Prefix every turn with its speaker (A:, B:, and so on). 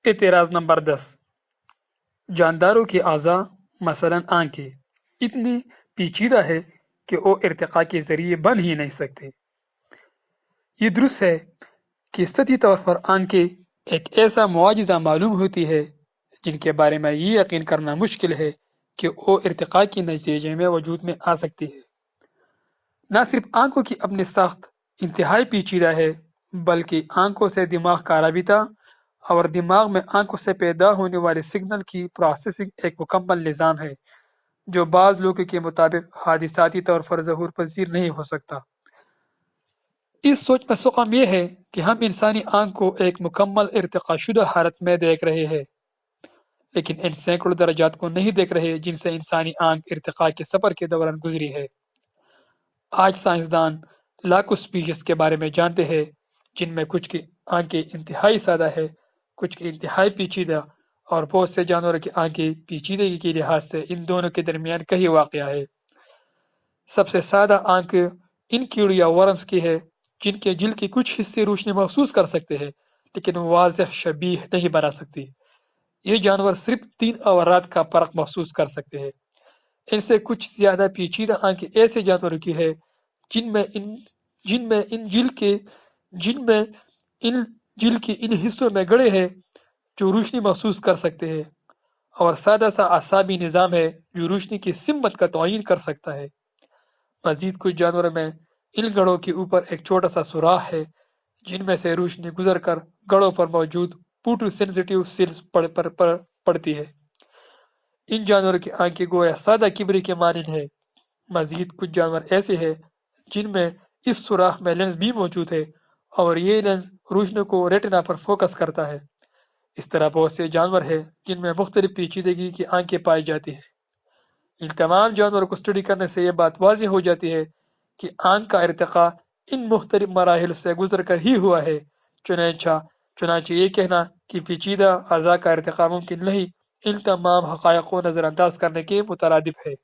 A: اعتراض نمبر 10، جانداروں کی اعضاء مثلاً آنکھیں اتنی پیچیدہ ہے کہ وہ ارتقاء کے ذریعے بن ہی نہیں سکتے۔ یہ درست ہے کہ سطحی طور پر آنکھیں ایک ایسا معجزہ معلوم ہوتی ہے جن کے بارے میں یہ یقین کرنا مشکل ہے کہ وہ ارتقاء کے نتیجے میں وجود میں آ سکتی ہے۔ نہ صرف آنکھوں کی اپنی ساخت انتہائی پیچیدہ ہے، بلکہ آنکھوں سے دماغ کا رابطہ اور دماغ میں آنکھوں سے پیدا ہونے والے سگنل کی پروسیسنگ ایک مکمل نظام ہے جو بعض لوگوں کے مطابق حادثاتی طور پر ظہور پذیر نہیں ہو سکتا۔ اس سوچ میں سقم یہ ہے کہ ہم انسانی آنکھ کو ایک مکمل ارتقا شدہ حالت میں دیکھ رہے ہیں، لیکن ان سینکڑوں درجات کو نہیں دیکھ رہے جن سے انسانی آنکھ ارتقاء کے سفر کے دوران گزری ہے۔ آج سائنسدان لاکھوں سپیشیز کے بارے میں جانتے ہیں جن میں کچھ کی آنکھیں انتہائی سادہ ہے، کچھ کی انتہائی پیچیدہ، اور بہت سے جانوروں کی آنکھیں پیچیدگی کے لحاظ سے ان دونوں کے درمیان کہیں واقع ہے۔ سب سے سادہ آنکھ ان کیڑوں یا ورمز کی ہے جن کے جلد کے کچھ حصے روشنی محسوس کر سکتے ہیں لیکن واضح شبیہ نہیں بنا سکتی۔ یہ جانور صرف 3 اور رات کا فرق محسوس کر سکتے ہیں۔ ان سے کچھ زیادہ پیچیدہ آنکھیں ایسے جانوروں کی ہے جن میں ان جلد کے ان حصوں میں گڑھے ہیں جو روشنی محسوس کر سکتے ہیں، اور سادہ سا اعصابی نظام ہے جو روشنی کی سمت کا تعین کر سکتا ہے۔ مزید کچھ جانوروں میں ان گڑھوں کے اوپر ایک چھوٹا سا سوراخ ہے جن میں سے روشنی گزر کر گڑھوں پر موجود فوٹو سینسیٹیو سیلز پڑتی ہے۔ ان جانوروں کی آنکھیں گویا سادہ کمرے کے مانند ہے۔ مزید کچھ جانور ایسے ہیں جن میں اس سوراخ میں لینز بھی موجود ہے اور یہ لینز روشنی کو ریٹنا پر فوکس کرتا ہے۔ اس طرح بہت سے جانور ہیں جن میں مختلف پیچیدگی کی آنکھیں پائی جاتی ہیں۔ ان تمام جانوروں کو اسٹڈی کرنے سے یہ بات واضح ہو جاتی ہے کہ آنکھ کا ارتقاء ان مختلف مراحل سے گزر کر ہی ہوا ہے۔ چنانچہ یہ کہنا کہ پیچیدہ اعضاء کا ارتقاء ممکن نہیں ان تمام حقائق کو نظر انداز کرنے کے مترادف ہے۔